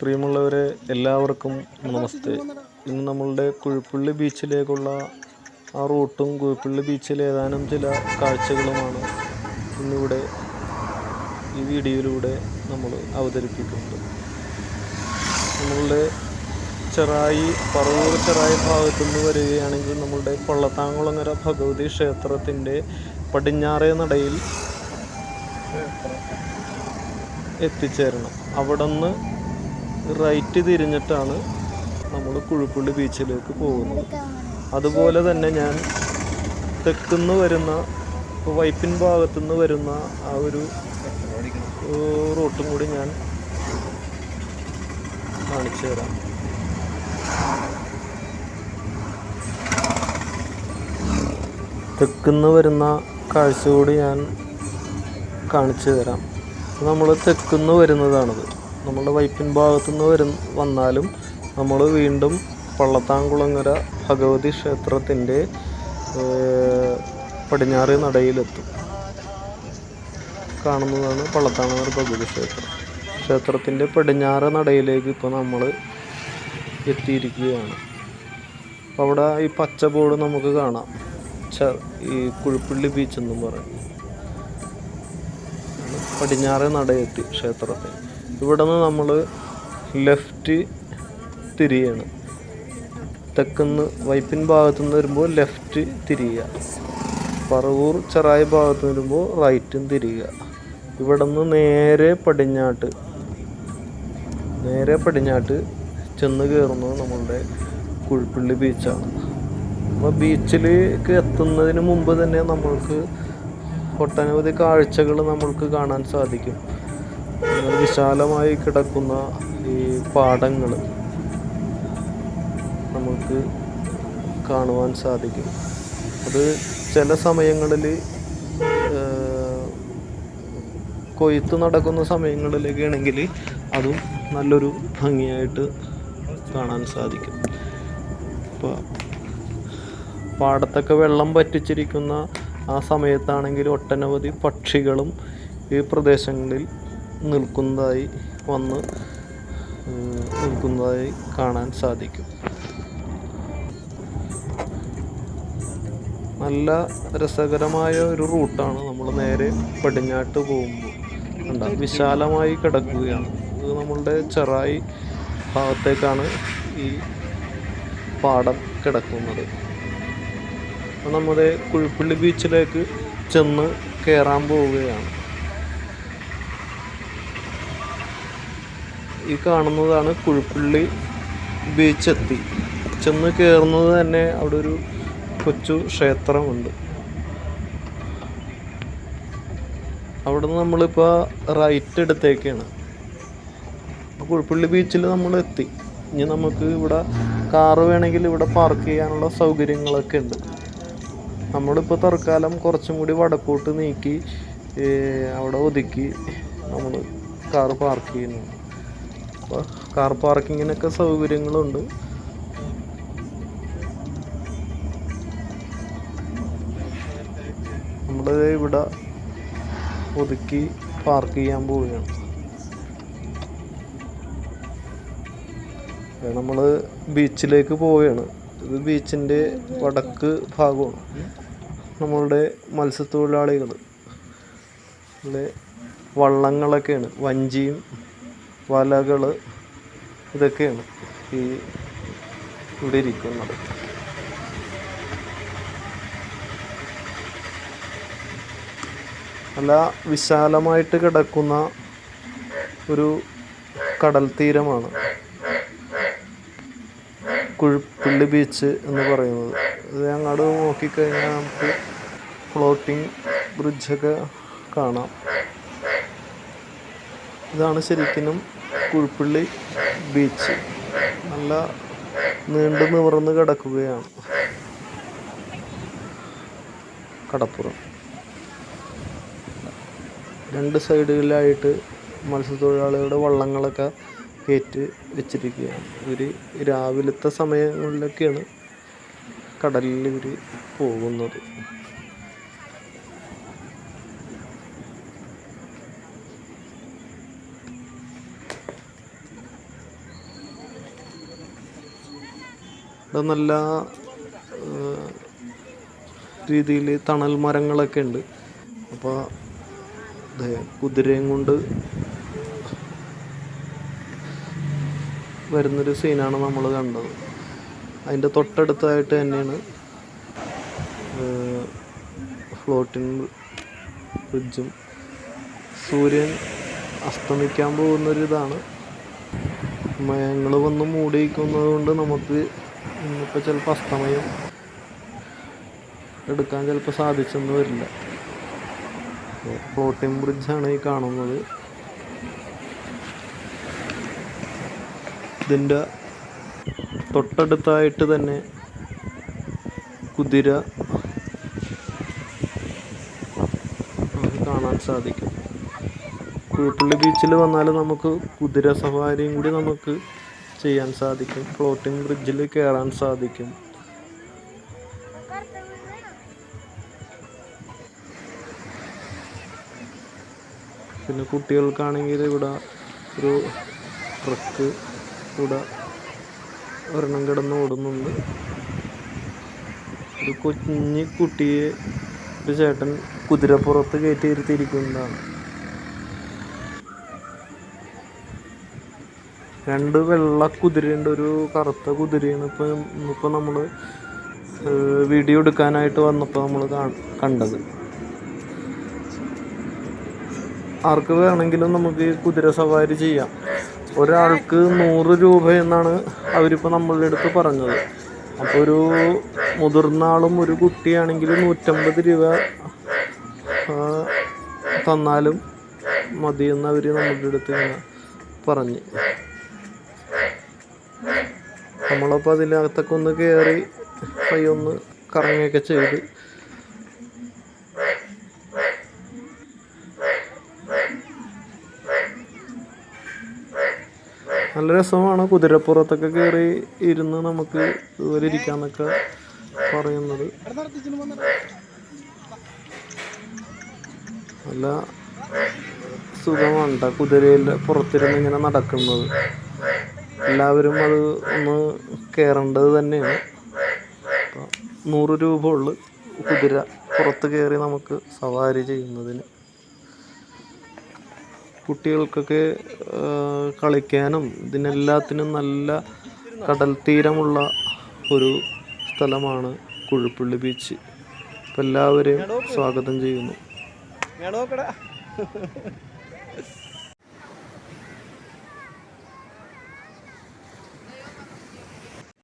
പ്രിയമുള്ളവരെ, എല്ലാവർക്കും നമസ്തേ. ഇന്ന് നമ്മളുടെ കുഴുപ്പള്ളി ബീച്ചിലേക്കുള്ള ആ റൂട്ടും കുഴുപ്പള്ളി ബീച്ചിലെ ഏതാനും ചില കാഴ്ചകളുമാണ് ഇന്നിവിടെ ഈ വീഡിയോയിലൂടെ നമ്മൾ അവതരിപ്പിക്കുന്നത്. നമ്മളുടെ പറവൂർ ചെറായി ഭാഗത്തുനിന്ന് വരികയാണെങ്കിൽ നമ്മളുടെ പള്ളത്താങ്കുളങ്ങര ഭഗവതി ക്ഷേത്രത്തിൻ്റെ പടിഞ്ഞാറേ നടയിൽ എത്തിച്ചേരണം. അവിടെ നിന്ന് റൈറ്റ് തിരിഞ്ഞിട്ടാണ് നമ്മൾ കുഴുപ്പള്ളി ബീച്ചിലേക്ക് പോകുന്നത്. അതുപോലെ തന്നെ ഞാൻ തെക്കുന്ന് വരുന്ന വൈപ്പിൻ ഭാഗത്തുനിന്ന് വരുന്ന ആ ഒരു റൂട്ടും കൂടി ഞാൻ കാണിച്ചു തരാം. തെക്കുന്ന് വരുന്ന കാഴ്ച കൂടി ഞാൻ കാണിച്ചു തരാം. നമ്മൾ തെക്കുന്ന് വരുന്നതാണത്. നമ്മളുടെ വൈപ്പിൻ ഭാഗത്തുനിന്ന് വന്നാലും നമ്മൾ വീണ്ടും പള്ളത്താങ്കുളങ്ങര ഭഗവതി ക്ഷേത്രത്തിൻ്റെ പടിഞ്ഞാറേ നടയിലെത്തും. കാണുന്നതാണ് പള്ളത്താങ്കുളങ്ങര ഭഗവതി ക്ഷേത്രത്തിൻ്റെ പടിഞ്ഞാറേ നടയിലേക്ക് ഇപ്പോൾ നമ്മൾ എത്തിയിരിക്കുകയാണ്. അവിടെ ഈ പച്ച ബോർഡ് നമുക്ക് കാണാം, ഈ കുഴുപ്പള്ളി ബീച്ച് എന്നും പറയും. പടിഞ്ഞാറേ നടയെത്തി ക്ഷേത്രത്തിൽ. ഇവിടെ നിന്ന് നമ്മൾ ലെഫ്റ്റ് തിരിയാണ്. തെക്കുന്ന് വൈപ്പിൻ ഭാഗത്തുനിന്ന് വരുമ്പോൾ ലെഫ്റ്റ് തിരിയുക, പറവൂർ ചെറായി ഭാഗത്ത് വരുമ്പോൾ റൈറ്റും തിരിയുക. ഇവിടെ നിന്ന് നേരെ പടിഞ്ഞാട്ട് ചെന്ന് കയറുന്നത് നമ്മളുടെ കുഴുപ്പള്ളി ബീച്ചാണ്. അപ്പോൾ ബീച്ചിലേക്ക് എത്തുന്നതിന് മുമ്പ് തന്നെ നമ്മൾക്ക് ഒട്ടനവധി കാഴ്ചകൾ നമ്മൾക്ക് കാണാൻ സാധിക്കും. വിശാലമായി കിടക്കുന്ന ഈ പാടങ്ങൾ നമുക്ക് കാണുവാൻ സാധിക്കും. അത് ചില സമയങ്ങളിൽ കൊയ്ത്ത് നടക്കുന്ന സമയങ്ങളിലൊക്കെ ആണെങ്കിൽ അതും നല്ലൊരു ഭംഗിയായിട്ട് കാണാൻ സാധിക്കും. ഇപ്പോൾ പാടത്തൊക്കെ വെള്ളം വറ്റിച്ചിരിക്കുന്ന ആ സമയത്താണെങ്കിൽ ഒട്ടനവധി പക്ഷികളും ഈ പ്രദേശങ്ങളിൽ നിൽക്കുന്നതായി കാണാൻ സാധിക്കും. നല്ല രസകരമായ ഒരു റൂട്ടാണ്. നമ്മൾ നേരെ പടിഞ്ഞാട്ട് പോകുമ്പോൾ വിശാലമായി കിടക്കുകയാണ്. ഇത് നമ്മളുടെ ചെറായി ഭാഗത്തേക്കാണ് ഈ പാടം കിടക്കുന്നത്. നമ്മുടെ കുഴുപ്പള്ളി ബീച്ചിലേക്ക് ചെന്ന് കയറാൻ പോവുകയാണ്. ഈ കാണുന്നതാണ് കുഴുപ്പള്ളി ബീച്ച്. ചെന്ന് കയറുന്നത് തന്നെ അവിടെ ഒരു കൊച്ചു ക്ഷേത്രമുണ്ട്. അവിടെ നിന്ന് നമ്മളിപ്പോൾ റൈറ്റ് എടുത്തേക്കാണ്. കുഴുപ്പള്ളി ബീച്ചിൽ നമ്മൾ എത്തി. ഇനി നമുക്ക് ഇവിടെ കാറ് വേണമെങ്കിൽ ഇവിടെ പാർക്ക് ചെയ്യാനുള്ള സൗകര്യങ്ങളൊക്കെ ഉണ്ട്. നമ്മളിപ്പോൾ തൽക്കാലം കുറച്ചും കൂടി വടക്കോട്ട് നീക്കി അവിടെ ഒതുക്കി നമ്മൾ കാറ് പാർക്ക് ചെയ്യുന്നു. അപ്പോൾ കാർ പാർക്കിങ്ങിനൊക്കെ സൗകര്യങ്ങളുണ്ട്. നമ്മൾ ഇവിടെ ഒതുക്കി പാർക്ക് ചെയ്യാൻ പോവുകയാണ്. നമ്മൾ ബീച്ചിലേക്ക് പോവുകയാണ്. ഇത് ബീച്ചിൻ്റെ വടക്ക് ഭാഗമാണ്. നമ്മളുടെ മത്സ്യത്തൊഴിലാളികൾ വള്ളങ്ങളൊക്കെയാണ്, വഞ്ചിയും വലകൾ ഇതൊക്കെയാണ് ഇവിടെ ഇരിക്കുന്നത്. നല്ല വിശാലമായിട്ട് കിടക്കുന്ന ഒരു കടൽ തീരമാണ് കുഴുപ്പള്ളി ബീച്ച് എന്ന് പറയുന്നത്. ഇത് അങ്ങോട്ട് നോക്കിക്കഴിഞ്ഞാൽ നമുക്ക് ഫ്ലോട്ടിംഗ് ബ്രിഡ്ജൊക്കെ കാണാം. ഇതാണ് ശരിക്കും കുഴുപ്പള്ളി ബീച്ച്. നല്ല നീണ്ടു നിവർന്ന് കിടക്കുകയാണ് കടപ്പുറം. രണ്ട് സൈഡുകളിലായിട്ട് മത്സ്യത്തൊഴിലാളികളുടെ വള്ളങ്ങളൊക്കെ കയറ്റി വെച്ചിരിക്കുകയാണ്. ഇവർ രാവിലത്തെ സമയങ്ങളിലൊക്കെയാണ് കടലിൽ ഇവർ പോകുന്നത്. ഇവിടെ നല്ല രീതിയിൽ തണൽ മരങ്ങളൊക്കെ ഉണ്ട്. അപ്പോൾ കുതിരയും കൊണ്ട് വരുന്നൊരു സീനാണ് നമ്മൾ കണ്ടത്. അതിൻ്റെ തൊട്ടടുത്തായിട്ട് തന്നെയാണ് ഫ്ലോട്ടിംഗ് ബ്രിഡ്ജും. സൂര്യൻ അസ്തമിക്കാൻ പോകുന്നൊരിതാണ്. മയങ്ങൾ വന്ന് മൂടിയിരിക്കുന്നത് കൊണ്ട് നമുക്ക് ഇന്നിപ്പോൾ ചിലപ്പോൾ അസ്തമയം എടുക്കാൻ ചിലപ്പോൾ സാധിച്ചെന്ന് വരില്ല. ഫ്ലോട്ടിംഗ് ബ്രിഡ്ജാണ് ഈ കാണുന്നത്. ഇതിൻ്റെ തൊട്ടടുത്തായിട്ട് തന്നെ കുതിര നമുക്ക് കാണാൻ സാധിക്കും. കുഴുപ്പള്ളി ബീച്ചിൽ വന്നാൽ നമുക്ക് കുതിര സവാരിയും കൂടി നമുക്ക് ചെയ്യാൻ സാധിക്കും. ഫ്ലോട്ടിംഗ് ബ്രിഡ്ജിൽ കയറാൻ സാധിക്കും. പിന്നെ കുട്ടികൾക്കാണെങ്കിൽ ഇവിടെ ഒരു ട്രക്ക് കൂടെ ഒരെണ്ണം കിടന്ന് ഓടുന്നുണ്ട്. ഒരു കുഞ്ഞി കുട്ടിയെ ഒരു ചേട്ടൻ കുതിരപ്പുറത്ത് കയറ്റി ഇരുത്തിയിരിക്കുന്നതാണ്. 2 വെള്ള കുതിരയുണ്ട്, ഒരു കറുത്ത കുതിരയാണ് ഇപ്പം നമ്മൾ വീഡിയോ എടുക്കാനായിട്ട് വന്നപ്പോൾ നമ്മൾ കണ്ടത്. ആർക്ക് വേണമെങ്കിലും നമുക്ക് കുതിര സവാരി ചെയ്യാം. ഒരാൾക്ക് 100 രൂപ എന്നാണ് അവരിപ്പോൾ നമ്മളുടെ അടുത്ത് പറഞ്ഞത്. അപ്പോൾ ഒരു മുതിർന്ന ആളും ഒരു കുട്ടിയാണെങ്കിൽ 150 രൂപ തന്നാലും മതിയെന്ന് അവർ നമ്മളുടെ അടുത്ത് ഇങ്ങനെ പറഞ്ഞ്. നമ്മളപ്പോൾ അതിനകത്തൊക്കെ ഒന്ന് കയറി പയ്യൊന്ന് കറങ്ങുകയൊക്കെ ചെയ്ത് നല്ല രസമാണ്. കുതിരപ്പുറത്തൊക്കെ കയറി ഇരുന്ന് നമുക്ക് ഇതുപോലെ ഇരിക്കാന്നൊക്കെ പറയുന്നത്. നല്ല സുഖമാണ് കുതിരയിൽ പുറത്തിരുന്ന് ഇങ്ങനെ നടക്കുന്നത്. എല്ലാവരും അത് ഒന്ന് കയറേണ്ടത് തന്നെയാണ്. 100 രൂപ ഉള്ളു കുതിര പുറത്ത് കയറി നമുക്ക് സവാരി ചെയ്യുന്നതിന്. കുട്ടികൾക്കൊക്കെ കളിക്കാനും ഇതിനെല്ലാത്തിനും നല്ല കടൽ തീരമുള്ള ഒരു സ്ഥലമാണ് കുഴുപ്പള്ളി ബീച്ച്. അപ്പോൾ എല്ലാവരെയും സ്വാഗതം ചെയ്യുന്നു.